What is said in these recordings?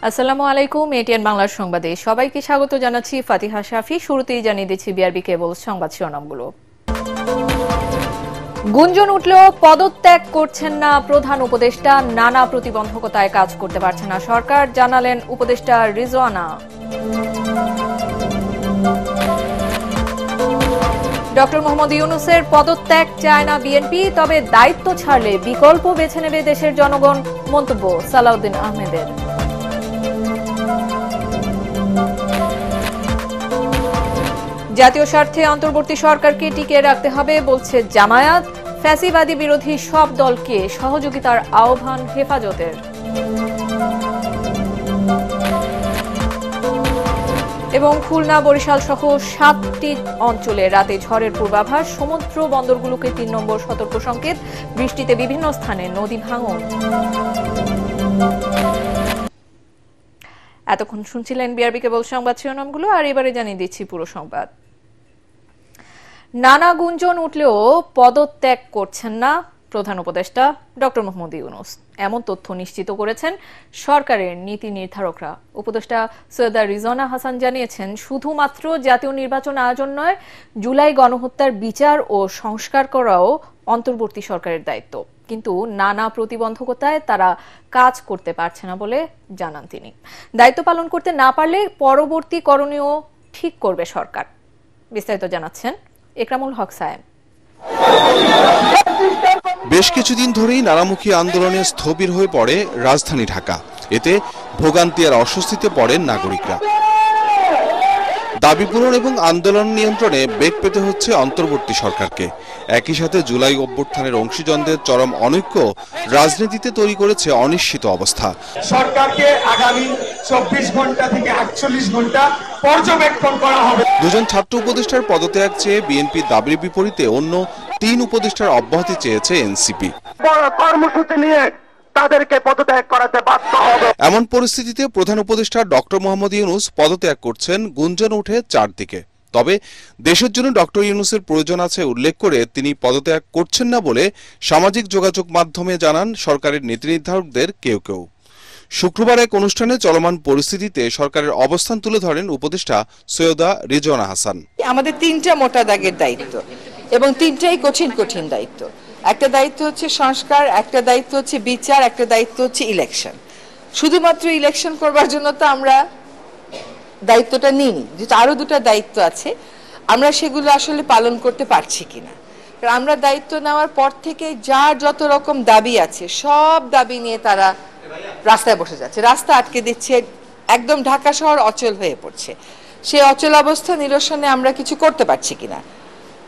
আসসালামু আলাইকুম। এটিএন বাংলার সংবাদে সবাইকে স্বাগত জানাচ্ছি। ফাতিহা শাফি। শুরুতেই জানিয়ে দিচ্ছি বিআরবি কেবল সংবাদ শিরোনামগুলো। গুঞ্জন উঠলেও পদত্যাগ করছেন না প্রধান উপদেষ্টা, নানা প্রতিবন্ধকতায় কাজ করতে পারছে না সরকার, জানালেন উপদেষ্টা রিজওয়ানা। ডক্টর মোহাম্মদ ইউনূসের পদত্যাগ চায় না বিএনপি, তবে দায়িত্ব ছাড়লে বিকল্প বেছে নেবে দেশের জনগণ, মন্তব্য সালাউদ্দিন আহমেদের। জাতীয় স্বার্থে অন্তর্বর্তী সরকারকে টিকিয়ে রাখতে হবে বলছে জামায়াত, ফ্যাসিবাদী বিরোধী সব দলকে সহযোগিতার আহ্বান হেফাজতের। এবং খুলনা, বরিশাল সহ 7টি অঞ্চলে রাতে ঝড়ের পূর্বাভাস, সমুদ্র বন্দরগুলোকে 3 নম্বর সতর্ক সংকেত, বৃষ্টিতে বিভিন্ন স্থানে নদী ভাঙন। এতক্ষণ শুনছিলেন বিআরবি কেবল সংবাদ শিরোনামগুলো, আর এবারে জানিয়ে দিচ্ছি পুরো সংবাদ। নানা গুঞ্জন উঠলেও পদত্যাগ করছেন না প্রধান উপদেষ্টা ডক্টর মোহাম্মদ ইউনূস, এমন তথ্য নিশ্চিত করেছেন সরকারের নীতি নির্ধারকরা। উপদেষ্টা সৈয়দা রিজওয়ানা হাসান জানিয়েছেন, শুধুমাত্র জাতীয় নির্বাচন আয়োজন নয়, জুলাই গণহত্যার বিচার ও সংস্কার করাও অন্তর্বর্তী সরকারের দায়িত্ব, কিন্তু নানা প্রতিবন্ধকতায় তারা কাজ করতে পারছে না বলে জানান তিনি। দায়িত্ব পালন করতে না পারলে পরবর্তী করণীয় ঠিক করবে সরকার। বিস্তারিত জানাচ্ছেন একরামুল হক সায়েম। বেশ কিছুদিন ধরেই নানামুখী আন্দোলনে স্থবির হয়ে পড়ে রাজধানী ঢাকা। এতে ভোগান্তি আর অস্বস্তিতে পড়েন নাগরিকরা। দাবি পূরণ এবং আন্দোলন নিয়ন্ত্রণে বেগ পেতে হচ্ছে অন্তর্বর্তী সরকারকে। একই সাথে জুলাই অভ্যুত্থানের অংশীজনদের চরম অনৈক্য রাজনীতিতে তৈরি করেছে অনিশ্চিত অবস্থা। সরকারকে আগামী 24 ঘন্টা থেকে 48 ঘন্টা পর্যবেক্ষণ করা হবে। দুজন ছাত্র উপদেষ্টার পদত্যাগ চেয়ে বিএনপির দাবির বিপরীতে অন্য 3 উপদেষ্টার অব্যাহতি চেয়েছে এনসিপি। কর্মসূচি নিয়ে তাদেরকে পদত্যাগ করাতে বাধ্য হবে। এমন পরিস্থিতিতে প্রধান উপদেষ্টা ডক্টর মোহাম্মদ ইউনূস পদত্যাগ করছেন গুঞ্জন উঠে চারদিকে। তবে দেশের জন্য ডক্টর ইউনূসের প্রয়োজন আছে উল্লেখ করে তিনি পদত্যাগ করছেন না বলে সামাজিক যোগাযোগ মাধ্যমে জানান সরকারের নীতি নির্ধারকদের কেউ কেউ। শুক্রবার এক অনুষ্ঠানে চলমান পরিস্থিতিতে সরকারের অবস্থান তুলে ধরেন উপদেষ্টা সৈয়দা রিজওয়ানা হাসান। আমাদের 3টা মোটা দাগের দায়িত্ব এবং 3টাই কঠিন কঠিন দায়িত্ব। একটা দায়িত্ব হচ্ছে সংস্কার, একটা দায়িত্ব হচ্ছে বিচার, একটা দায়িত্ব হচ্ছে ইলেকশন। শুধুমাত্র ইলেকশন করবার জন্য তো আমরা দায়িত্বটা নিইনি, যেটা আরো 2টা দায়িত্ব আছে, আমরা সেগুলো আসলে পালন করতে পারছি কিনা। আমরা দায়িত্ব নেওয়ার পর থেকে যার যত রকম দাবি আছে সব দাবি নিয়ে তারা রাস্তায় বসে যাচ্ছে, রাস্তা আটকে দিচ্ছে, একদম ঢাকা শহর অচল হয়ে পড়ছে। সেই অচল অবস্থা নিরসনে আমরা কিছু করতে পারছি কিনা,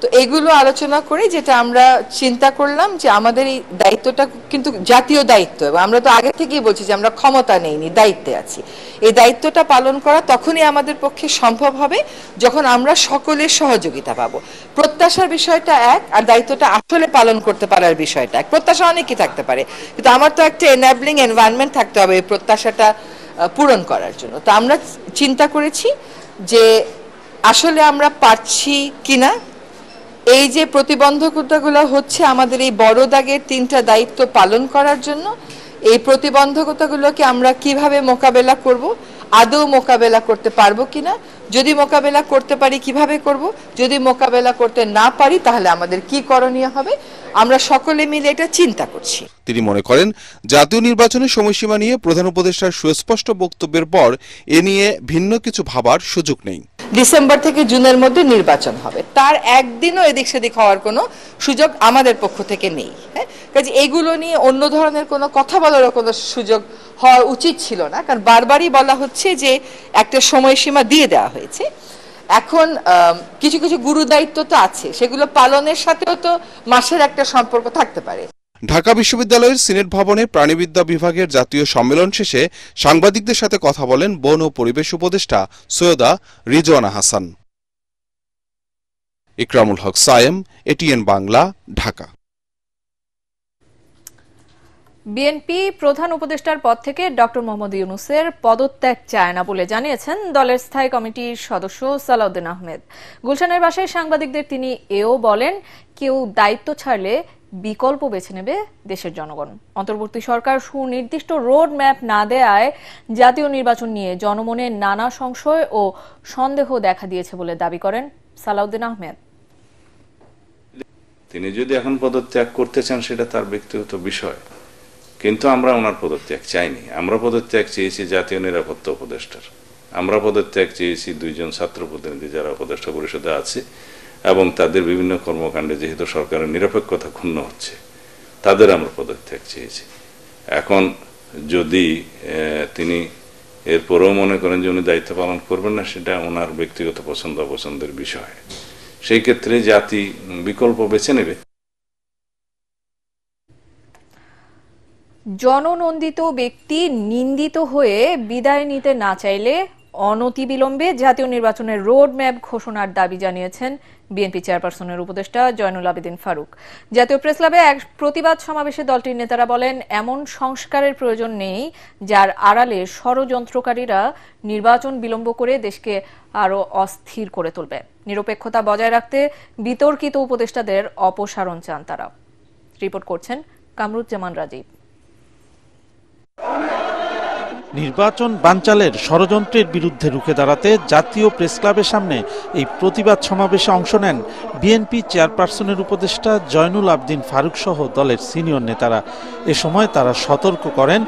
তো এগুলো আলোচনা করে যেটা আমরা চিন্তা করলাম যে আমাদের এই দায়িত্বটা কিন্তু জাতীয় দায়িত্ব, এবং আমরা তো আগে থেকেই বলছি যে আমরা ক্ষমতা নেইনি, দায়িত্বে আছি। এই দায়িত্বটা পালন করা তখনই আমাদের পক্ষে সম্ভব হবে যখন আমরা সকলের সহযোগিতা পাবো। প্রত্যাশার বিষয়টা এক, আর দায়িত্বটা আসলে পালন করতে পারার বিষয়টা এক। প্রত্যাশা অনেকই থাকতে পারে, কিন্তু আমার তো একটা এনাবলিং এনভায়রনমেন্ট থাকতে হবে এই প্রত্যাশাটা পূরণ করার জন্য। তো আমরা চিন্তা করেছি যে আসলে আমরা পারছি কিনা, এই যে প্রতিবন্ধকতাগুলো হচ্ছে আমাদের এই বড় দাগের 3টা দায়িত্ব পালন করার জন্য, এই প্রতিবন্ধকতাগুলোকে আমরা কিভাবে মোকাবেলা করব, আদৌ মোকাবেলা করতে পারবো কিনা, যদি মোকাবেলা করতে পারি কিভাবে করব, যদি মোকাবেলা করতে না পারি তাহলে আমাদের কি করণীয় হবে, আমরা সকলে মিলে এটা চিন্তা করছি। তিনি মনে করেন, জাতীয় নির্বাচনের সময়সীমা নিয়ে প্রধান উপদেষ্টার সুস্পষ্ট বক্তব্যের পর এ নিয়ে ভিন্ন কিছু ভাবার সুযোগ নেই। ডিসেম্বর থেকে জুনের মধ্যে নির্বাচন হবে, তার একদিনও এদিক সেদিক হওয়ার কোনো সুযোগ আমাদের পক্ষ থেকে নেই। হ্যাঁ, কাজে এইগুলো নিয়ে অন্য ধরনের কোনো কথা বলারও কোনো সুযোগ হওয়া উচিত ছিল না, কারণ বারবারই বলা হচ্ছে যে একটা সময়সীমা দিয়ে দেওয়া হয়েছে। এখন কিছু কিছু গুরু দায়িত্ব তো আছে, সেগুলো পালনের সাথেও তো মাসের একটা সম্পর্ক থাকতে পারে। ঢাকা বিশ্ববিদ্যালয়ের সিনেট ভবনে প্রাণীবিদ্যা বিভাগের জাতীয় সম্মেলন শেষে সাংবাদিকদের সাথে কথা বলেন বন ও পরিবেশ উপদেষ্টা সৈয়দা রিজওয়ানা হাসান। ইকরামুল হক সায়েম, এটিএন বাংলা, ঢাকা। বিএনপি প্রধান উপদেষ্টার পদ থেকে ডক্টর মোহাম্মদ ইউনূসের পদত্যাগ চায় না বলে জানিয়েছেন দলের স্থায়ী কমিটির সদস্য সালাউদ্দিন আহমেদ। গুলশানের বাসায় সাংবাদিকদের তিনি এও বলেন, কেউ দায়িত্ব ছাড়লে বিকল্প বেছে নেবে দেশের জনগণ। অন্তর্বর্তী সরকার সুনির্দিষ্ট রোড ম্যাপ না দেয়ায় জাতীয় নির্বাচন নিয়ে জনমনে নানা সংশয় ও সন্দেহ দেখা দিয়েছে বলে দাবি করেন সালাউদ্দিন আহমেদ। তিনি যদি এখন পদত্যাগ করতে চান সেটা তার ব্যক্তিগত বিষয়, কিন্তু আমরা ওনার পদত্যাগ চাইনি। আমরা পদত্যাগ চেয়েছি জাতীয় নিরাপত্তা উপদেষ্টার, আমরা পদত্যাগ চেয়েছি 2 জন ছাত্র প্রতিনিধি যারা উপদেষ্টা পরিষদে আছে, এবং তাদের বিভিন্ন কর্মকাণ্ডে যেহেতু সরকারের নিরপেক্ষতা ক্ষুণ্ণ হচ্ছে তাদের আমরা পদত্যাগ চেয়েছি। এখন যদি তিনি এরপরেও মনে করেন যে উনি দায়িত্ব পালন করবেন না, সেটা ওনার ব্যক্তিগত পছন্দ অপছন্দের বিষয়। সেই ক্ষেত্রে জাতি বিকল্প বেছে নেবে। জননন্দিত ব্যক্তি নিন্দিত হয়ে বিদায় নিতে না চাইলে অনতিবিলম্বে জাতীয় নির্বাচনের রোড ম্যাপ ঘোষণার দাবি জানিয়েছেন বিএনপি চেয়ারপারসনের উপদেষ্টা জয়নুল আবেদিন ফারুক। জাতীয় প্রেসক্লাবে এক প্রতিবাদ সমাবেশে দলটির নেতারা বলেন, এমন সংস্কারের প্রয়োজন নেই যার আড়ালে ষড়যন্ত্রকারীরা নির্বাচন বিলম্ব করে দেশকে আরো অস্থির করে তুলবে। নিরপেক্ষতা বজায় রাখতে বিতর্কিত উপদেষ্টাদের অপসারণ চান তারা। রিপোর্ট করছেন কামরুজ্জামান রাজীব। নির্বাচন বানচালের ষড়যন্ত্রের বিরুদ্ধে রুখে দাঁড়াতে জাতীয় প্রেসক্লাবের সামনে এই প্রতিবাদ সমাবেশে অংশ নেন বিএনপি চেয়ারপারসনের উপদেষ্টা জয়নুল আবেদিন ফারুক সহ দলের সিনিয়র নেতারা। এ সময় তারা সতর্ক করেন,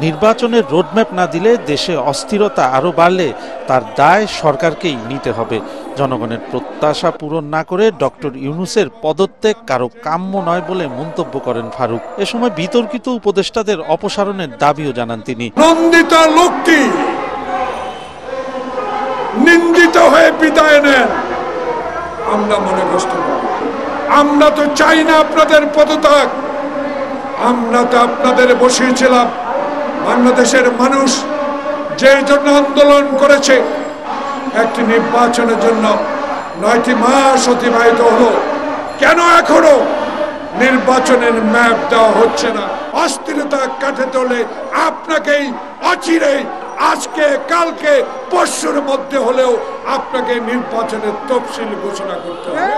নির্বাচনের রোডম্যাপ না দিলে দেশে অস্থিরতা আরও বাড়লে তার দায় সরকারকেই নিতে হবে। জনগণের প্রত্যাশা পূরণ না করে ডক্টর ইউনূসের পদত্যাগ কারো কাম্য নয় বলে মন্তব্য করেন ফারুক। এ সময় বিতর্কিত উপদেষ্টাদের অপসারণের দাবিও জানান তিনি। নন্দিত লোকটি নিন্দিত হয়ে বিদায় নেন, আমরা মনে কষ্ট করি। আমরা তো চাই না আপনাদের পদত্যাগ, আমরা তো আপনাদের বসিয়েছিলাম। বাংলাদেশের মানুষ যে জন্য আন্দোলন করেছে, একটি নির্বাচনের জন্য 9টি মাস অতিবাহিত হলো, কেন এখনো নির্বাচনের ম্যাপ দেওয়া হচ্ছে না? অস্থিরতা কাটাতে হলে আপনাকেই অচিরেই, আজকে কালকে পরশুর মধ্যে হলেও আপনাকে নির্বাচনের তফসিল ঘোষণা করতে হবে।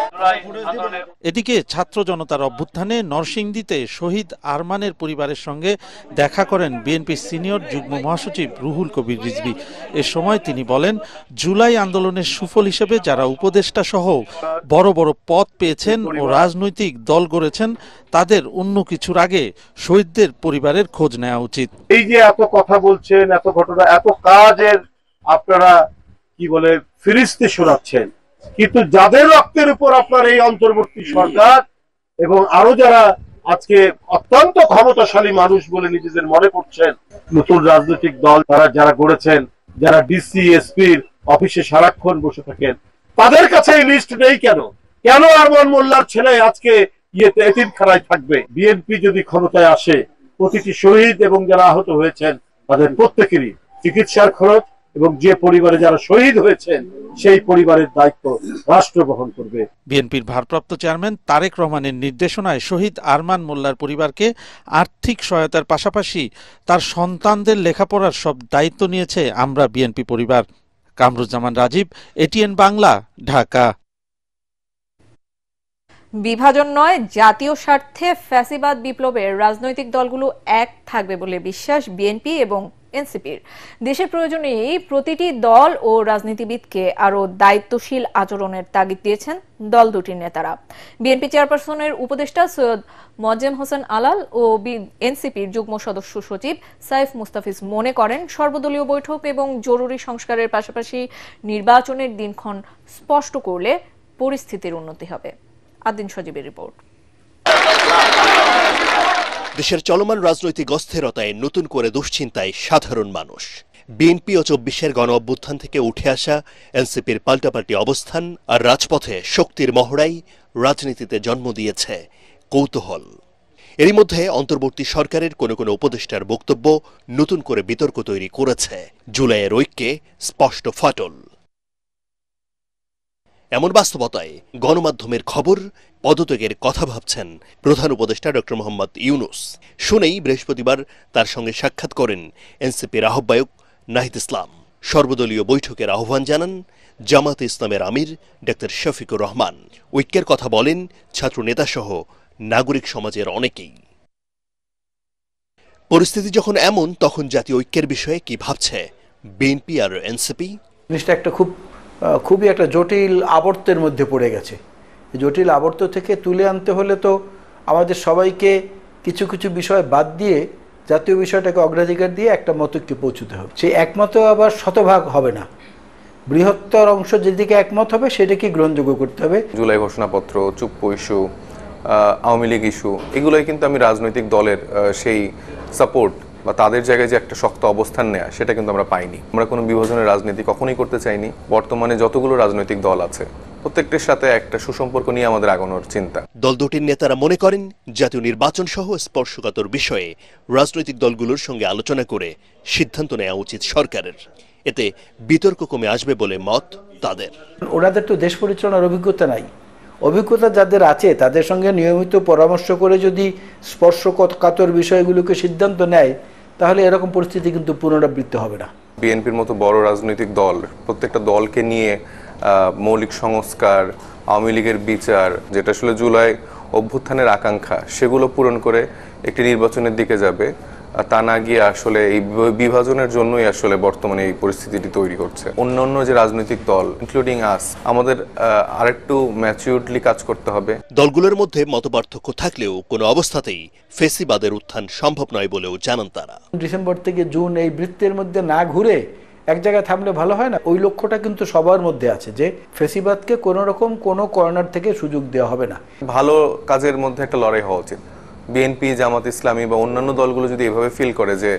এদিকে ছাত্র জনতার অভ্যুত্থানে নরসিংদীতে শহীদ আরমানের পরিবারের সঙ্গে দেখা করেন বিএনপির সিনিয়র যুগ্ম মহাসচিব রুহুল কবির রিজভী। এ সময় তিনি বলেন, জুলাই আন্দোলনের সুফল হিসেবে যারা উপদেষ্টা সহ বড় বড় পদ পেয়েছেন ও রাজনৈতিক দল গড়েছেন, তাদের অন্য কিছুর আগে শহীদদের পরিবারের খোঁজ নেওয়া উচিত। এই যে এত কথা বলছেন, এত ঘটনা, এত কাজের আপনারা কি বলে ফিরিস্তি শোনাচ্ছেন, কিন্তু যাদের রক্তের উপর আপনার এই অন্তর্বর্তী সরকার এবং আরো যারা আজকে অত্যন্ত ক্ষমতাশালী মানুষ বলে নিজেদের মনে করছেন, নতুন রাজনৈতিক দল তারা যারা গড়েছেন, যারা ডিসি এসপির অফিসে সারাক্ষণ বসে থাকেন, তাদের কাছে এই লিস্ট নেই কেন? কেন আরমান মোল্লার ছেলে আজকে এতিমখানায় থাকবে? বিএনপি যদি ক্ষমতায় আসে, প্রতিটি শহীদ এবং যারা আহত হয়েছেন তাদের প্রত্যেকেরই চিকিৎসার খরচ এবং যে পরিবারে যারা শহীদ হয়েছেন সেই পরিবারের দায়িত্ব রাষ্ট্র বহন করবে। বিএনপির ভারপ্রাপ্ত চেয়ারম্যান তারেক রহমানের নির্দেশনায় শহীদ আরমান মোল্লার পরিবারকে আর্থিক সহায়তার পাশাপাশি তার সন্তানদের লেখাপড়ার সব দায়িত্ব নিয়েছে আমরা বিএনপি পরিবার। কামরুজ্জামান রাজীব, এটিএন বাংলা, ঢাকা। বিভাজন নয়, জাতীয় স্বার্থে ফ্যাসিবাদ বিপ্লবের রাজনৈতিক দলগুলো এক থাকবে বলে বিশ্বাস বিএনপি এবং এনসিপির। দেশের প্রয়োজনে প্রতিটি দল ও রাজনীতিবিদকে আরও দায়িত্বশীল আচরণের তাগিদ দিয়েছেন দল দুটির নেতারা। বিএনপি চেয়ারপারসনের উপদেষ্টা সৈয়দ মোয়াজ্জেম হোসেন আলাল ও এনসিপির যুগ্ম সদস্য সচিব সাইফ মুস্তাফিজ মনে করেন, সর্বদলীয় বৈঠক এবং জরুরি সংস্কারের পাশাপাশি নির্বাচনের দিনক্ষণ স্পষ্ট করলে পরিস্থিতির উন্নতি হবে। আদিন সজীবের রিপোর্ট। দেশের চলমান রাজনৈতিক অস্থিরতায় নতুন করে দুশ্চিন্তায় সাধারণ মানুষ। বিএনপি ও 24-এর গণ অভ্যুত্থান থেকে উঠে আসা এনসিপির পাল্টাপাল্টি অবস্থান আর রাজপথে শক্তির মহড়াই রাজনীতিতে জন্ম দিয়েছে কৌতূহল। এরই মধ্যে অন্তর্বর্তী সরকারের কোনো কোনো উপদেষ্টার বক্তব্য নতুন করে বিতর্ক তৈরি করেছে। জুলাইয়ের ঐক্যে স্পষ্ট ফাটল। এমন বাস্তবতায় গণমাধ্যমের খবর, পদত্যাগের কথা ভাবছেন প্রধান উপদেষ্টা ডক্টর মোহাম্মদ ইউনূস। শুনেই বৃহস্পতিবার তার সঙ্গে সাক্ষাৎ করেন এনসিপির আহ্বায়ক নাহিদ ইসলাম। সর্বদলীয় বৈঠকের আহ্বান জানান জামাতে ইসলামের আমির ডক্টর শফিকুর রহমান। ঐক্যের কথা বলেন ছাত্র নেতাসহ নাগরিক সমাজের অনেকেই। পরিস্থিতি যখন এমন, তখন জাতীয় ঐক্যের বিষয়ে কি ভাবছে বিএনপি আর এনসিপি? জিনিসটা একটা খুবই একটা জটিল আবর্তের মধ্যে পড়ে গেছে। জটিল আবর্ত থেকে তুলে আনতে হলে তো আমাদের সবাইকে কিছু কিছু বিষয় বাদ দিয়ে জাতীয় বিষয়টাকে অগ্রাধিকার দিয়ে একটা মতৈক্যে পৌঁছতে হবে। সেই একমত আবার শতভাগ হবে না, বৃহত্তর অংশ যেদিকে একমত হবে সেটাকে গ্রহণযোগ্য করতে হবে। জুলাই ঘোষণাপত্র, চুপ্পু ইস্যু, আওয়ামী লীগ ইস্যু, এগুলোই কিন্তু আমি রাজনৈতিক দলের সেই সাপোর্ট বা তাদের জায়গায় যে একটা শক্ত অবস্থান নেয়া, সেটা কিন্তু আমরা পাইনি। আমরা কোনো বিভাজনের রাজনীতি কখনোই করতে চাইনি। বর্তমানে যতগুলো রাজনৈতিক দল আছে প্রত্যেকটির সাথে একটা সুসম্পর্ক নিয়ে আমাদের আগানোর চিন্তা। দল দুটির নেতারা মনে করেন জাতীয় নির্বাচন সহ স্পর্শকাতর বিষয়ে রাজনৈতিক দলগুলোর সঙ্গে আলোচনা করে সিদ্ধান্ত নেওয়া উচিত সরকারের। এতে বিতর্ক কমে আসবে বলে মত তাদের। ওনাদের তো দেশ পরিচালনার অভিজ্ঞতা নাই। অভিজ্ঞতা যাদের আছে তাদের সঙ্গে নিয়মিত পরামর্শ করে যদি স্পর্শকাতর বিষয়গুলোকে সিদ্ধান্ত নেয়, তাহলে এরকম পরিস্থিতি কিন্তু পুনরাবৃত্তি হবে না। বিএনপির মতো বড় রাজনৈতিক দল প্রত্যেকটা দলকে নিয়ে মৌলিক সংস্কার, আওয়ামী লীগের বিচার, যেটা আসলে জুলাই অভ্যুত্থানের আকাঙ্ক্ষা, সেগুলো পূরণ করে একটি নির্বাচনের দিকে যাবে। তা না গিয়ে আসলে এই বিভাজনের জন্যই আসলে বর্তমানে এই পরিস্থিতিটি তৈরি করছে। অন্যান্য যে রাজনৈতিক দল ইনক্লুডিং আস, আমাদের আরেকটু ম্যাচিউরলি কাজ করতে হবে। দলগুলোর মধ্যে মতপার্থক্য থাকলেও কোনো অবস্থাতেই ফেসিবাদের উত্থান সম্ভব নয় বলেও জানান তারা। ডিসেম্বর থেকে জুন এই বৃত্তের মধ্যে না ঘুরে এক জায়গায় থামলে ভালো হয় না। ওই লক্ষ্যটা কিন্তু সবার মধ্যে আছে যে ফেসিবাদকে কোনো রকম কোনো কর্নার থেকে সুযোগ দেওয়া হবে না। ভালো কাজের মধ্যে একটা লড়াই হওয়া উচিত। বিএনপি, জামাত ইসলামী বা অন্যান্য দলগুলো যদি এভাবে ফিল করে যে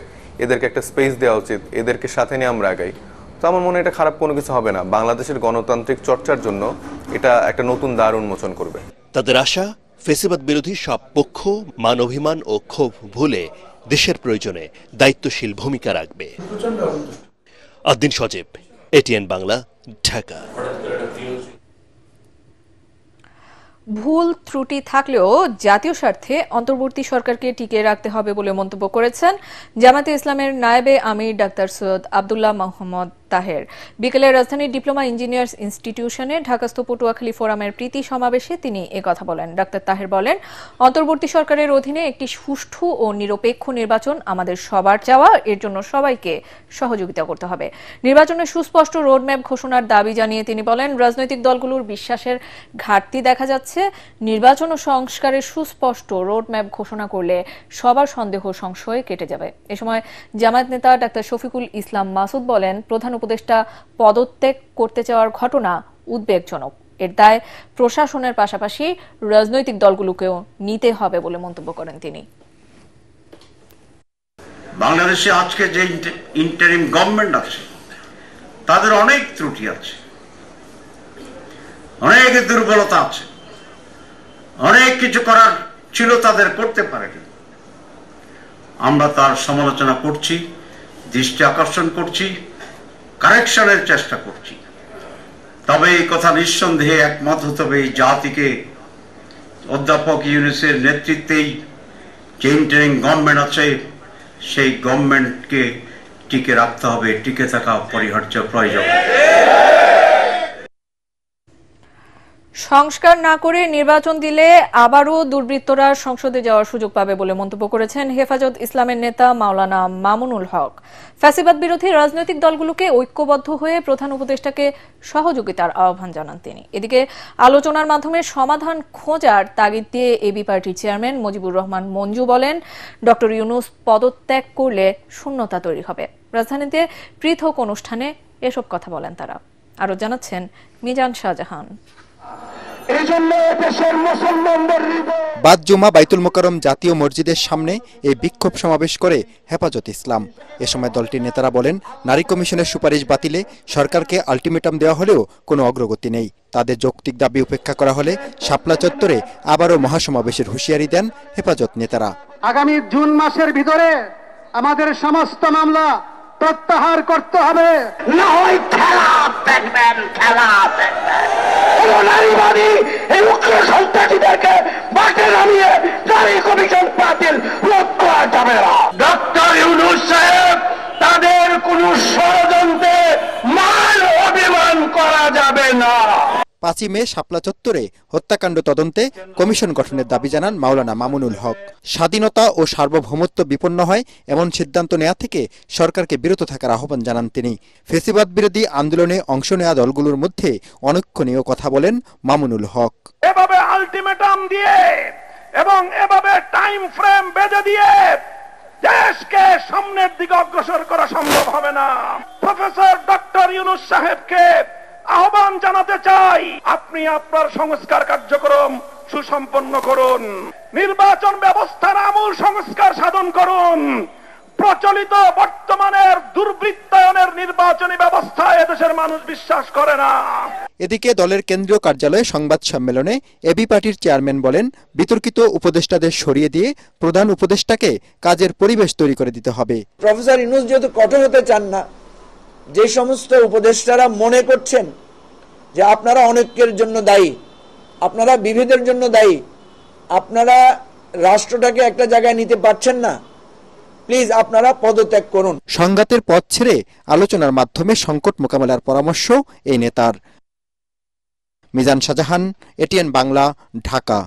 এদেরকে একটা স্পেস দেওয়া উচিত, এদেরকে সাথে নিয়ে আমরা আগাই, তো আমার মনে হয় এটা খারাপ কোনো কিছু হবে না। বাংলাদেশের গণতান্ত্রিক চর্চার জন্য এটা একটা নতুন দ্বার উন্মোচন করবে। তাদের আশা, ফেসিবাদ বিরোধী সব পক্ষ মান অভিমান ও ক্ষোভ ভুলে দেশের প্রয়োজনে দায়িত্বশীল ভূমিকা রাখবে। আদ্দিন সজীব, এটিএন বাংলা, ঢাকা। ভুল ত্রুটি থাকলেও জাতীয় স্বার্থে অন্তর্বর্তী সরকারকে টিকিয়ে রাখতে হবে বলে মন্তব্য করেছেন জামায়াতে ইসলামের নায়েবে আমির ডাক্তার সৈয়দ আব্দুল্লাহ মোহাম্মদ তাহের। বিকেলে রাজধানীর ডিপ্লোমা ইঞ্জিনিয়ার্স ইনস্টিটিউশনে ঢাকাস্থ পটুয়াখালী ফোরামের প্রীতি সমাবেশে তিনি একথা বলেন। ডাক্তার তাহের বলেন, অন্তর্বর্তী সরকারের অধীনে একটি সুষ্ঠু ও নিরপেক্ষ নির্বাচন আমাদের সবার চাওয়া। এর জন্য সবাইকে সহযোগিতা করতে হবে। নির্বাচনের সুস্পষ্ট রোডম্যাপ ঘোষণার দাবি জানিয়ে তিনি বলেন, রাজনৈতিক দলগুলোর বিশ্বাসের ঘাটতি দেখা যাচ্ছে। নির্বাচন ও সংস্কারের সুস্পষ্ট রোডম্যাপ ঘোষণা করলে সবার সন্দেহ সংশয় কেটে যাবে। এ সময় জামায়াত নেতা ডাক্তার শফিকুল ইসলাম মাসুদ বলেন, প্রধান উপদেষ্টা পদত্যাগ করতে চাওয়ার ঘটনা উদ্বেগজনক। এর দায় প্রশাসনের পাশাপাশি রাজনৈতিক দলগুলোকেও নিতে হবে বলে মন্তব্য করেন তিনি। বাংলাদেশে আজকে যে ইন্টারিম গভর্নমেন্ট আছে তাদের অনেক ত্রুটি আছে, অনেক দুর্বলতা আছে, অনেক কিছু করার ছিল তাদের, করতে পারেনি। আমরা তার সমালোচনা করছি, দৃষ্টি আকর্ষণ করছি, কারেকশনের চেষ্টা করছি। তবে এই কথা নিঃসন্দেহে একমত হতে হবে, এই জাতিকে অধ্যাপক ইউনূসের নেতৃত্বেই যে ইন্টারিম গভর্নমেন্ট আছে সেই গভর্নমেন্টকে টিকে রাখতে হবে, টিকে থাকা অপরিহার্য প্রয়োজন। সংস্কার না করে নির্বাচন দিলে আবারও দুর্বৃত্তরা সংসদে যাওয়ার সুযোগ পাবে বলে মন্তব্য করেছেন হেফাজত ইসলামের নেতা মাওলানা মামুনুল হক। ফ্যাসিবাদ বিরোধী রাজনৈতিক দলগুলোকে ঐক্যবদ্ধ হয়ে প্রধান উপদেষ্টাকে সহযোগিতার আহ্বান জানান তিনি। এদিকে আলোচনার মাধ্যমে সমাধান খোঁজার তাগিদ দিয়ে এবি পার্টির চেয়ারম্যান মুজিবুর রহমান মঞ্জু বলেন, ডক্টর ইউনূস পদত্যাগ করলে শূন্যতা তৈরি হবে। রাজধানীতে পৃথক অনুষ্ঠানে এসব কথা বলেন তারা। আরো জানাচ্ছেন মিজান শাহজাহান। বাদ জুমা বাইতুল মোকাররম জাতীয় মসজিদের সামনে এই বিক্ষোভ সমাবেশ করে হেফাজত ইসলাম। এ সময় দলটির নেতারা বলেন, নারী কমিশনের সুপারিশ বাতিলে সরকারকে আলটিমেটাম দেওয়া হলেও কোনো অগ্রগতি নেই। তাদের যৌক্তিক দাবি উপেক্ষা করা হলে শাপলা চত্বরে আবারও মহাসমাবেশের হুঁশিয়ারি দেন হেফাজত নেতারা। আগামী জুন মাসের ভিতরে আমাদের সমস্ত মামলা প্রত্যাহার করতে হবে, না হয় খেলা দেখবেন, খেলা দেখবেন। নারীবাদী এই উগ্র সন্ত্রাসীদেরকে মাঠে নামিয়ে নারী কমিশন বাতিল রোধ করা যাবে না। ডক্টর ইউনূস সাহেব, তাদের কোন ষড়যন্ত্রে মান অভিমান করা যাবে না। 5ই মে শাপলা চত্বরে হত্যাকাণ্ড তদন্তে কমিশন গঠনের দাবি জানান মাওলানা মামুনুল হক। স্বাধীনতা ও সার্বভৌমত্ব বিপন্ন হয় এমন সিদ্ধান্ত নেওয়া থেকে সরকারকে বিরত থাকার আহ্বান জানান তিনি। ফ্যাসিবাদ বিরোধী আন্দোলনে অংশ নেওয়া দলগুলোর মধ্যে অনৈক্যনীয় কথা বলেন মামুনুল হক। এভাবে আলটিমেটাম দিয়ে এবং এভাবে টাইম ফ্রেম বেঁধে দিয়ে দেশকে সামনের দিকে অগ্রসর করা সম্ভব হবে না। প্রফেসর ডক্টর ইউনূস সাহেবকে আহ্বান জানাতে চাই, আপনি আপনার সংস্কার কার্যক্রম সুসম্পন্ন করুন, নির্বাচন ব্যবস্থার আমূল সংস্কার সাধন করুন। প্রচলিত বর্তমানের দুর্বৃত্তায়নের নির্বাচনী ব্যবস্থায় এদেশের মানুষ বিশ্বাস করে না। এদিকে দলের কেন্দ্রীয় কার্যালয়ে সংবাদ সম্মেলনে এবি পার্টির চেয়ারম্যান বলেন, বিতর্কিত উপদেষ্টাদের সরিয়ে দিয়ে প্রধান উপদেষ্টাকে কাজের পরিবেশ তৈরি করে দিতে হবে। প্রফেসর ইউনূস যেহেতু কঠোর হতে চান না, যে সমস্ত উপদেষ্টারা মনে করছেন যে আপনারা অনৈক্যের জন্য দায়ী, আপনারা বিভেদের জন্য দায়ী, আপনারা রাষ্ট্রটাকে একটা জায়গায় নিতে পারছেন না, প্লিজ আপনারা পদত্যাগ করুন। সংঘাতের পথ ছেড়ে আলোচনার মাধ্যমে সংকট মোকাবেলার পরামর্শ এই নেতার। মিজান শাহজাহান, এটিএন বাংলা, ঢাকা।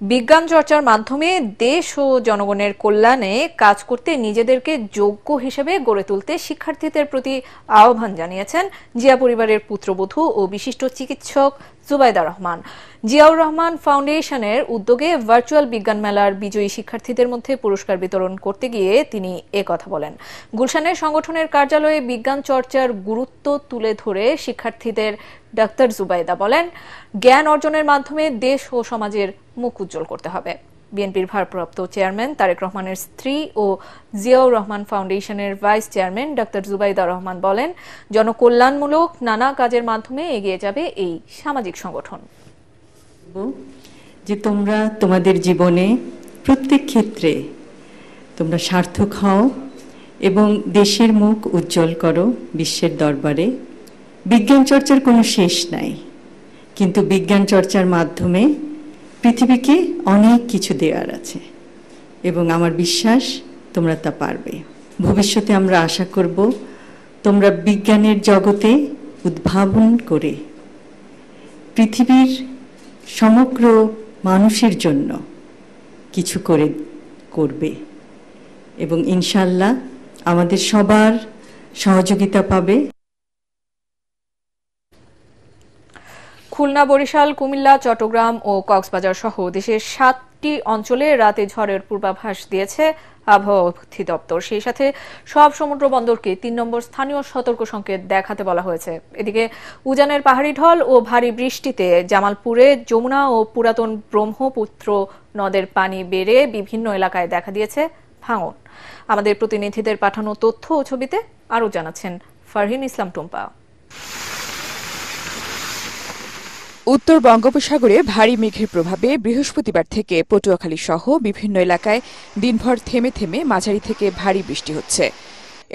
বিজ্ঞান চর্চার মাধ্যমে দেশ ও জনগণের কল্যাণে কাজ করতে নিজেদেরকে যোগ্য হিসেবে গড়ে তুলতে শিক্ষার্থীদের প্রতি আহ্বান জানিয়েছেন জিয়া পরিবারের পুত্রবধূ ও বিশিষ্ট চিকিৎসক জুবাইদা রহমান। জিয়াউর রহমান ফাউন্ডেশনের উদ্যোগে ভার্চুয়াল বিজ্ঞান মেলার বিজয়ী শিক্ষার্থীদের মধ্যে পুরস্কার বিতরণ করতে গিয়ে তিনি কথা বলেন। গুলশানের সংগঠনের কার্যালয়ে বিজ্ঞান চর্চার গুরুত্ব তুলে ধরে শিক্ষার্থীদের ডাক্তার জুবাইদা বলেন, জ্ঞান অর্জনের মাধ্যমে দেশ ও সমাজের মুখ উজ্জ্বল করতে হবে। বিএনপির ভারপ্রাপ্ত চেয়ারম্যান তারেক রহমানের স্ত্রী ও জিয়াউর রহমান ফাউন্ডেশনের vice chairman doctor Zubaida Rahman বলেন, জনকল্যাণমূলক নানা কাজের মাধ্যমে এগিয়ে যাবে এই সামাজিক সংগঠন। যে তোমরা তোমাদের জীবনে প্রত্যেক ক্ষেত্রে তোমরা সার্থক হও এবং দেশের মুখ উজ্জ্বল করো বিশ্বের দরবারে। বিজ্ঞান চর্চার কোনো শেষ নাই, কিন্তু বিজ্ঞান চর্চার মাধ্যমে পৃথিবীকে অনেক কিছু দেওয়ার আছে এবং আমার বিশ্বাস তোমরা তা পারবে। ভবিষ্যতে আমরা আশা করব তোমরা বিজ্ঞানের জগতে উদ্ভাবন করে পৃথিবীর সমগ্র মানুষের জন্য কিছু করবে এবং ইনশাআল্লাহ আমাদের সবার সহযোগিতা পাবে। খুলনা, বরিশাল, কুমিল্লা, চট্টগ্রাম ও কক্সবাজার সহ দেশের 7টি অঞ্চলে রাতে ঝড়ের পূর্বাভাস দিয়েছে আবহাওয়া অধিদপ্তর। সেই সাথে সব সমুদ্র বন্দরকে 3 নম্বর স্থানীয় সতর্ক সংকেত দেখাতে বলা হয়েছে। এদিকে উজানের পাহাড়ি ঢল ও ভারী বৃষ্টিতে জামালপুরে যমুনা ও পুরাতন ব্রহ্মপুত্র নদের পানি বেড়ে বিভিন্ন এলাকায় দেখা দিয়েছে ভাঙন। আমাদের প্রতিনিধিদের পাঠানো তথ্য ও ছবিতে আরও জানাচ্ছেন ফারহিন ইসলাম টুম্পা। উত্তর বঙ্গোপসাগরে ভারী মেঘের প্রভাবে বৃহস্পতিবার থেকে পটুয়াখালী সহ বিভিন্ন এলাকায় দিনভর থেমে থেমে মাঝারি থেকে ভারী বৃষ্টি হচ্ছে।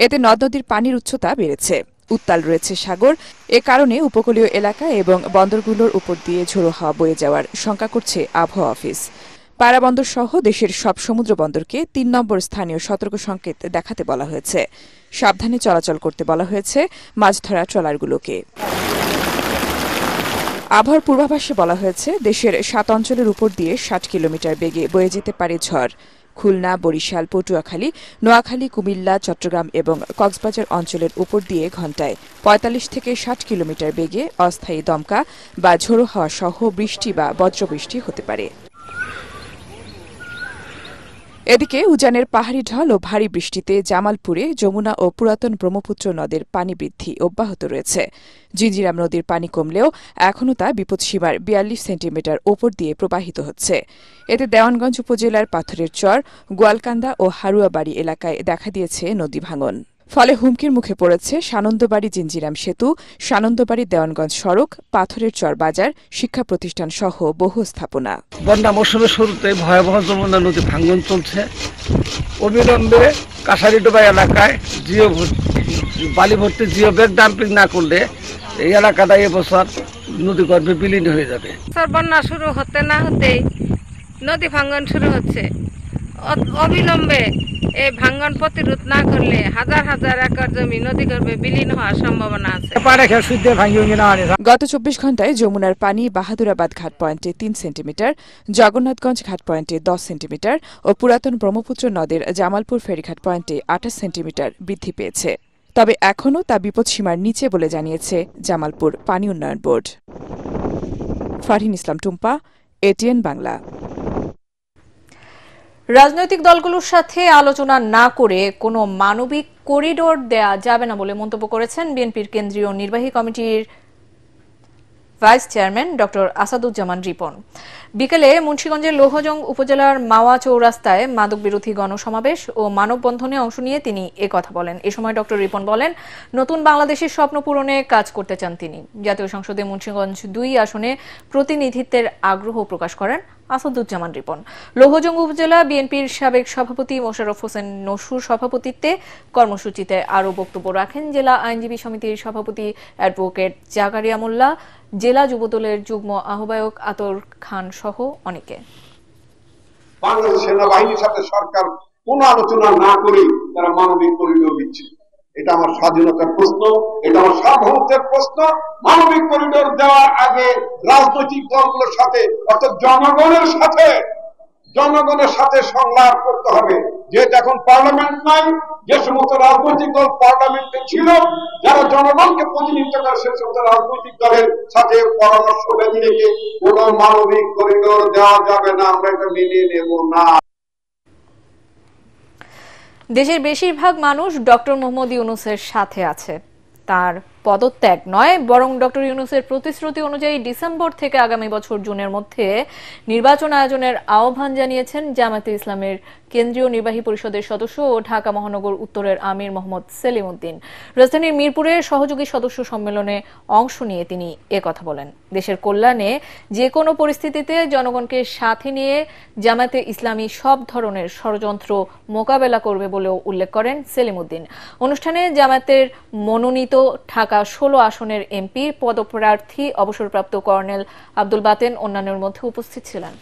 এতে নদ নদীর পানির উচ্চতা বেড়েছে, উত্তাল রয়েছে সাগর। এ কারণে উপকূলীয় এলাকা এবং বন্দরগুলোর উপর দিয়ে ঝোড়ো হাওয়া বয়ে যাওয়ার শঙ্কা করছে আবহাওয়া অফিস। পায়রা বন্দর সহ দেশের সব সমুদ্র বন্দরকে 3 নম্বর স্থানীয় সতর্ক সংকেত দেখাতে বলা হয়েছে। সাবধানে চলাচল করতে বলা হয়েছে মাছ ধরা ট্রলারগুলোকে। আবহাওয়ার পূর্বাভাসে বলা হয়েছে দেশের 7 অঞ্চলের উপর দিয়ে 60 কিলোমিটার বেগে বয়ে যেতে পারে ঝড়। খুলনা, বরিশাল, পটুয়াখালী, নোয়াখালী, কুমিল্লা, চট্টগ্রাম এবং কক্সবাজার অঞ্চলের উপর দিয়ে ঘণ্টায় 45 থেকে 60 কিলোমিটার বেগে অস্থায়ী দমকা বা ঝোড়ো হাওয়া সহ বৃষ্টি বা বজ্রবৃষ্টি হতে পারে। এদিকে উজানের পাহাড়ি ঢল ও ভারী বৃষ্টিতে জামালপুরে যমুনা ও পুরাতন ব্রহ্মপুত্র নদের পানি বৃদ্ধি অব্যাহত রয়েছে। জিঞ্জিরাম নদীর পানি কমলেও এখনও তা বিপদসীমার 42 সেন্টিমিটার ওপর দিয়ে প্রবাহিত হচ্ছে। এতে দেওয়ানগঞ্জ উপজেলার পাথরের চর, গোয়ালকান্দা ও হারুয়াবাড়ি এলাকায় দেখা দিয়েছে নদী ভাঙন। ফলে হুমকির মুখে পড়েছে সানন্দবাড়ি জিঞ্জিরাম সেতু, সানন্দবাড়ি দেওয়ানগঞ্জ সড়ক, পাথরের চর বাজার, শিক্ষা প্রতিষ্ঠান সহ বহু স্থাপনা। বন্যা মৌসুমের শুরুতে ভয়াবহ যমুনা নদী ভাঙন চলছে। অবিলম্বে কাছারিডোবা এলাকায় বালি ভর্তি জিও ব্যাগ ডাম্পিং না করলে এই এলাকাটা এবছর নদী গর্ভে বিলীন হয়ে যাবে। বন্যা শুরু হতে না হতেই নদী ভাঙন শুরু হচ্ছে। অবিলম্বে এই ভাঙ্গন প্রতিরোধ না করলে হাজার হাজার একর জমি নদীগর্ভে বিলীন হওয়ার সম্ভাবনা আছে। গত 24 ঘন্টায় যমুনার পানি বাহাদুরাবাদ ঘাট পয়েন্টে 3 সেন্টিমিটার, জগন্নাথগঞ্জ ঘাট পয়েন্টে 10 সেন্টিমিটার ও পুরাতন ব্রহ্মপুত্র নদের জামালপুর ফেরিঘাট পয়েন্টে 28 সেন্টিমিটার বৃদ্ধি পেয়েছে। তবে এখনও তা বিপদসীমার নিচে বলে জানিয়েছে জামালপুর পানি উন্নয়ন বোর্ড। ফারহিন ইসলাম টুম্পা, এটিএন বাংলা। রাজনৈতিক দলগুলোর সাথে আলোচনা না করে কোনো মানবিক করিডোর দেয়া যাবে না বলে মন্তব্য করেছেন বিএনপির কেন্দ্রীয় নির্বাহী কমিটির vice chairman doctor Asaduzzaman Ripon. বিকেলে মুন্সিগঞ্জের লৌহজং উপজেলার মাওয়া চৌরাস্তায় মাদক বিরোধী গণসমাবেশ ও মানববন্ধনে অংশ নিয়ে তিনি একথা বলেন। এ সময় ডক্টর রিপন বলেন, নতুন বাংলাদেশের স্বপ্ন পূরণে কাজ করতে চান তিনি। জাতীয় সংসদে মুন্সিগঞ্জ 2 আসনে প্রতিনিধিত্বের আগ্রহ প্রকাশ করেন আসাদুজ্জামান রিপন। লৌহজং উপজেলা বিএনপির সাবেক সভাপতি মোশাররফ হোসেন নসুর সভাপতিত্বে কর্মসূচিতে আরও বক্তব্য রাখেন জেলা আইনজীবী সমিতির সভাপতি অ্যাডভোকেট জাকারিয়া মোল্লা, জেলা যুবদলের যুগ্ম আহ্বায়ক আতর খান সহ অনেকে। বাংলাদেশ সেনাবাহিনীর সাথে সরকার কোন আলোচনা না করে তারা মানবিক করিডোর দিচ্ছে। এটা আমার স্বাধীনতার প্রশ্ন, এটা আমার সার্বভৌমত্বের প্রশ্ন। মানবিক করিডোর দেওয়ার আগে রাজনৈতিক দলগুলোর সাথে অর্থাৎ জনগণের সাথে সংলাপ করতে হবে। যেহেতু এখন পার্লামেন্ট নাই, যে সমস্ত রাজনৈতিক দল পার্লামেন্টে ছিল, যারা জনগণকে প্রতিনিধিত্ব করে, সে সমস্ত রাজনৈতিক দলের সাথে পরামর্শ বেঁধে রেখে কোন মানবিক করিডোর দেওয়া যাবে না, আমরা এটা মেনে নেব না। দেশের বেশিরভাগ মানুষ ডক্টর মোহাম্মদ ইউনূসের সাথে আছে। তার পদত্যাগ নয়, বরং ডক্টর ইউনূসের প্রতিশ্রুতি অনুযায়ী ডিসেম্বর থেকে আগামী বছর জুনের মধ্যে নির্বাচন আয়োজনের আহ্বান জানিয়েছেন জামায়াতে ইসলামের কেন্দ্রীয় নির্বাহী পরিষদের সদস্য ও ঢাকা মহানগর উত্তরের আমির মোহাম্মদ সেলিম উদ্দিন। রাজধানীর মিরপুরের সহযোগী সদস্য সম্মেলনে অংশ নিয়ে তিনি একথা বলেন। দেশের কল্যাণে যে কোনো পরিস্থিতিতে জনগণকে সাথে নিয়ে জামায়াতে ইসলামী সব ধরনের ষড়যন্ত্র মোকাবেলা করবে বলেও উল্লেখ করেন সেলিম উদ্দিন। অনুষ্ঠানে জামায়াতের মনোনীত ঢাকা 16 আসনের এমপি পদপ্রার্থী অবসরপ্রাপ্ত কর্নেল আব্দুল বাতেন অন্যান্যের মধ্যে উপস্থিত ছিলেন।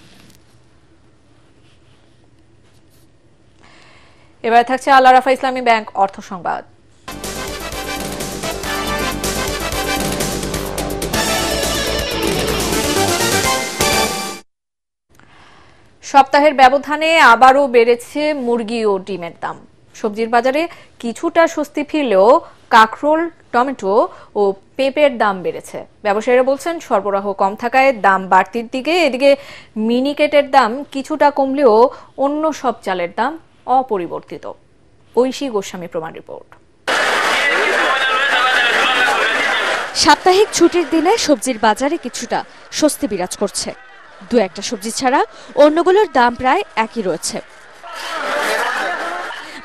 এবার থাকছে আল আরাফা ইসলামী ব্যাংক অর্থ সংবাদ। সপ্তাহের ব্যবধানে আবারও বেড়েছে মুরগি ও ডিমের দাম। সবজির বাজারে কিছুটা স্বস্তি ফিরলেও কাঁকরোল, টমেটো ও পেঁপের দাম বেড়েছে। ব্যবসায়ীরা বলছেন সরবরাহ কম থাকায় দাম বাড়তির দিকে। এদিকে মিনিকেটের দাম কিছুটা কমলেও অন্য সব চালের দাম অপরিবর্তিত। ঐশী গোস্বামী প্রমাণ রিপোর্ট। সাপ্তাহিক ছুটির দিনে সবজির বাজারে কিছুটা স্বস্তি বিরাজ করছে। দু একটা সবজি ছাড়া অন্যগুলোর দাম প্রায় একই রয়েছে।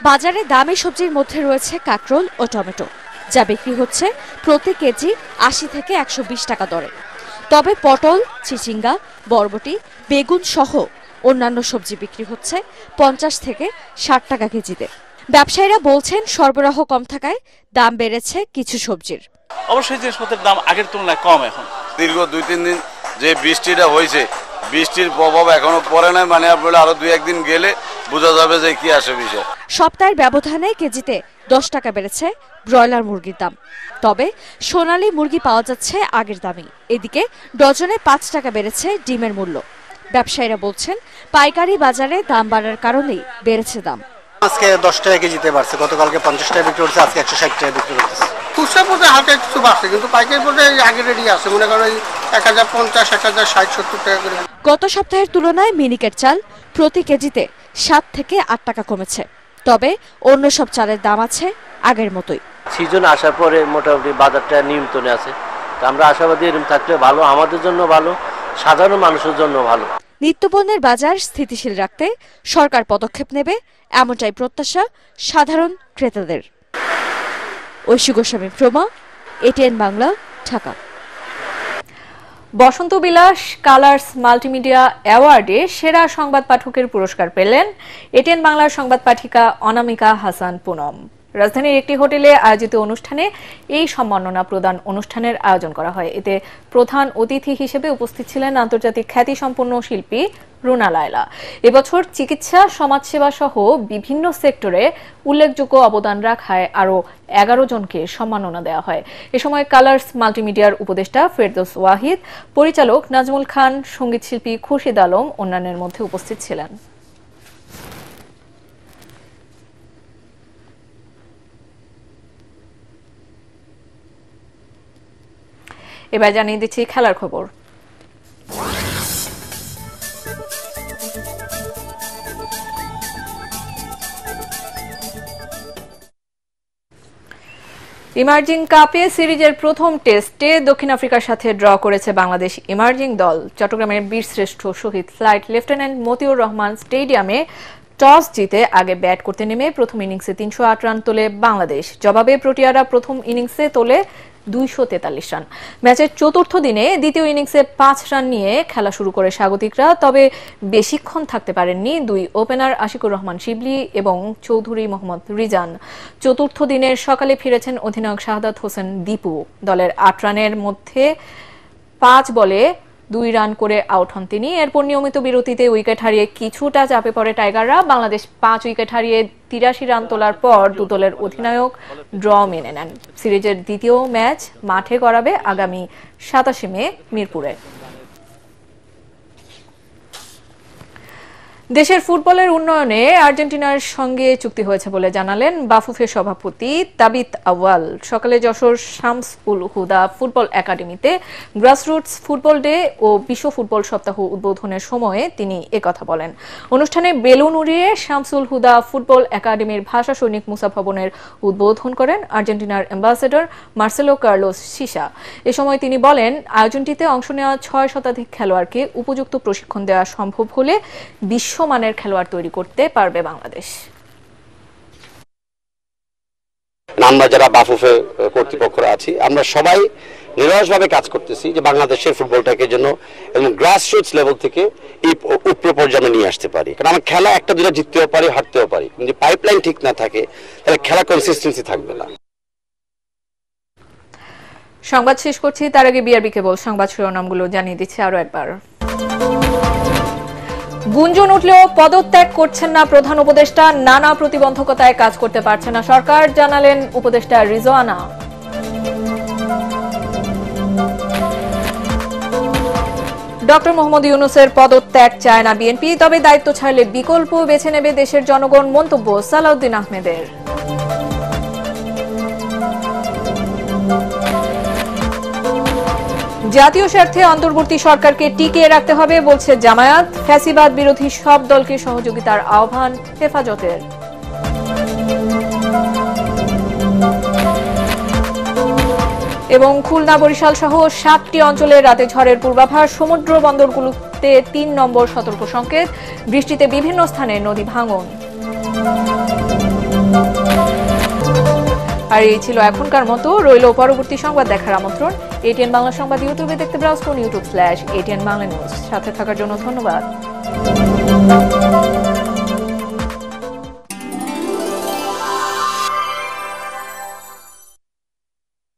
বাজারে দামি সবজির মধ্যে রয়েছে কাঁকরোল ও টমেটো, যা বিক্রি হচ্ছে প্রতি কেজি 80 থেকে 120 টাকা দরে। তবে পটল, চিচিঙ্গা, বরবটি, বেগুন সহ অন্যান্য সবজি বিক্রি হচ্ছে 50 থেকে 60 টাকা কেজিতে। ব্যবসায়ীরা বলছেন সরবরাহ কম থাকায় দাম বেড়েছে কিছু সবজির। অবশ্যই জিনিসপত্রের দাম আগের তুলনায় কম। এখন দীর্ঘ 2-3 দিন যে বৃষ্টিটা হয়েছে, বৃষ্টির প্রভাব এখনো পড়ে নাই, মানে আপনারা আরো 2-1 দিন গেলে বোঝা যাবে যে কি আসে বিষয়। সপ্তাহের ব্যবধানে কেজিতে 10 টাকা বেড়েছে ব্রয়লার মুরগির দাম। তবে সোনালী মুরগি পাওয়া যাচ্ছে আগের দামেই। এদিকে ডজনে 5 টাকা বেড়েছে ডিমের মূল্য। ব্যবসায়ীরা বলছেন পাইকারি বাজারে দাম বাড়ার কারণেই বেড়েছে দাম। আজকে 10 টাকা কেজিতে বাড়ছে, গতকালকে 50 টাকা বিক্রি করছে, আজকে 160 টাকা বিক্রি করতেছে। খুচরা পর্যায়ে হালকা কিছু বাড়ছে, কিন্তু পাইকারি পর্যায়ে আগের রেডি আছে, মনে করেন 1050, 1060, 70 টাকা করে। গত সপ্তাহের তুলনায় মিনিকেট চাল প্রতি কেজিতে 7 থেকে 8 টাকা কমেছে। তবে অন্য সব চালের দাম আছে আগের মতোই। সিজন আসার পরে মোটামুটি বাজারটা নিয়ন্ত্রণে আছে। আমরা আশাবাদী এরকম থাকলে ভালো, আমাদের জন্য ভালো, সাধারণ মানুষের জন্য ভালো। নিত্যপণ্যের বাজার স্থিতিশীল রাখতে সরকার পদক্ষেপ নেবে, এমনটাই প্রত্যাশা সাধারণ ক্রেতাদের। ঐশী গোস্বামী প্রমা, এটিএন বাংলা, ঢাকা। বসন্ত বিলাস কালার্স মাল্টিমিডিয়া অ্যাওয়ার্ডে সেরা সংবাদ পাঠকের পুরস্কার পেলেন এটিএন বাংলার সংবাদ পাঠিকা অনামিকা হাসান পুনম। রাজধানীর একটি হোটেলে আয়োজিত অনুষ্ঠানে এই সম্মাননা প্রদান অনুষ্ঠানের আয়োজন করা হয়। এতে প্রধান অতিথি হিসেবে উপস্থিত ছিলেন আন্তর্জাতিক খ্যাতিসম্পন্ন শিল্পী রুনা লায়লা। এবছর চিকিৎসা, সমাজসেবা সহ বিভিন্ন সেক্টরে উল্লেখযোগ্য অবদান রাখায় আরও 11 জনকে সম্মাননা দেওয়া হয়। এ সময় কালার্স মাল্টিমিডিয়ার উপদেষ্টা ফেরদৌস ওয়াহিদ, পরিচালক নাজমুল খান, সঙ্গীতশিল্পী খুরশিদ আলম অন্যান্যের মধ্যে উপস্থিত ছিলেন। এবার জানিয়ে দিচ্ছি খেলার খবর। ইমার্জিং কাপে সিরিজের প্রথম টেস্টে দক্ষিণ আফ্রিকার সাথে ড্র করেছে বাংলাদেশ ইমার্জিং দল। চট্টগ্রামের বীরশ্রেষ্ঠ শহীদ ফ্লাইট লেফটেন্যান্ট মতিউর রহমান স্টেডিয়ামে টস জিতে আগে ব্যাট করতে নেমে প্রথম ইনিংসে 308 রান তোলে বাংলাদেশ। জবাবে প্রোটিয়ারা প্রথম ইনিংসে তোলে 243 রান। ম্যাচের চতুর্থ দিনে দ্বিতীয় ইনিংসে 5 রান নিয়ে খেলা শুরু করে স্বাগতিকরা, তবে বেশিক্ষণ থাকতে পারেননি দুই ওপেনার আশিকুর রহমান শিবলি এবং চৌধুরী মোহাম্মদ রিজান। চতুর্থ দিনের সকালে ফিরেছেন অধিনায়ক শাহাদাত হোসেন দীপু। দলের 8 রানের মধ্যে 5 বলে 2 রান করে আউট হন তিনি। এরপর নিয়মিত বিরতিতে উইকেট হারিয়ে কিছুটা চাপে পড়ে টাইগাররা। বাংলাদেশ 5 উইকেট হারিয়ে 83 রান তোলার পর দু দলের অধিনায়ক ড্র মেনে নেন। সিরিজের দ্বিতীয় ম্যাচ মাঠে গড়াবে আগামী 27 মে মিরপুরে। দেশের ফুটবলের উন্নয়নে আর্জেন্টিনার সঙ্গে চুক্তি হয়েছে বলে জানালেন বাফুফের সভাপতি তাবিত আউয়াল। সকালে যশোর শামস উল হুদা ফুটবল একাডেমিতে গ্রাসরুটস ফুটবল ডে ও বিশ্ব ফুটবল সপ্তাহ উদ্বোধনের সময়ে তিনি একথা বলেন। অনুষ্ঠানে বেলুন উড়িয়ে শামসুল হুদা ফুটবল একাডেমির ভাষা সৈনিক মুসা ভবনের উদ্বোধন করেন আর্জেন্টিনার অ্যাম্বাসেডর মার্সেলো কার্লোস সিসা। এ সময় তিনি বলেন, আয়োজনটিতে অংশ নেওয়া 6 শতাধিক খেলোয়াড়কে উপযুক্ত প্রশিক্ষণ দেওয়া সম্ভব হলে বিশ্বমানের খেলোয়াড় তৈরি করতে পারবে বাংলাদেশ। আমরা যারা বাফুফে কর্তৃপক্ষরা আছি, আমরা সবাই নিরলসভাবে কাজ করতেছি যে বাংলাদেশের ফুটবলটাকে জন্য এবং গ্রাসরুটস লেভেল থেকে এই উপর পর্যায়ে নিয়ে আসতে পারি। কারণ আমরা খেলা একটা দুটা জিততেও পারি, হারতেও পারি, কিন্তু পাইপলাইন ঠিক না থাকে তাহলে খেলা কনসিস্টেন্সি থাকবে না। সংবাদ শেষ করছি, তার আগে বিআরবি কেবল সংবাদ শিরোনামগুলো জানিয়ে দিচ্ছে আরো একবার। গুঞ্জন উঠলেও পদত্যাগ করছেন না প্রধান উপদেষ্টা, নানা প্রতিবন্ধকতায় কাজ করতে পারছে না সরকার, জানালেন উপদেষ্টা রিজওয়ানা। ডক্টর মোহাম্মদ ইউনূসের পদত্যাগ চায় না বিএনপি, তবে দায়িত্ব ছাড়লে বিকল্প বেছে নেবে দেশের জনগণ, মন্তব্য সালাউদ্দিন আহমেদের। জাতীয় স্বার্থে অন্তর্বর্তী সরকারকে টিকিয়ে রাখতে হবে বলছে জামায়াত, ফ্যাসিবাদ বিরোধী সব দলকে সহযোগিতার আহ্বান হেফাজতের। এবং খুলনা, বরিশাল সহ 7টি অঞ্চলে রাতে ঝড়ের পূর্বাভাস, সমুদ্র বন্দরগুলোতে 3 নম্বর সতর্ক সংকেত, বৃষ্টিতে বিভিন্ন স্থানে নদী ভাঙন। আর এই ছিল এখনকার মতো, রইল পরবর্তী সংবাদ দেখার আমন্ত্রণ। এটিএন বাংলা সংবাদ ইউটিউবে দেখতে ব্রাউজ করুন youtube/ATN Bangla News। সাথে থাকার জন্য ধন্যবাদ।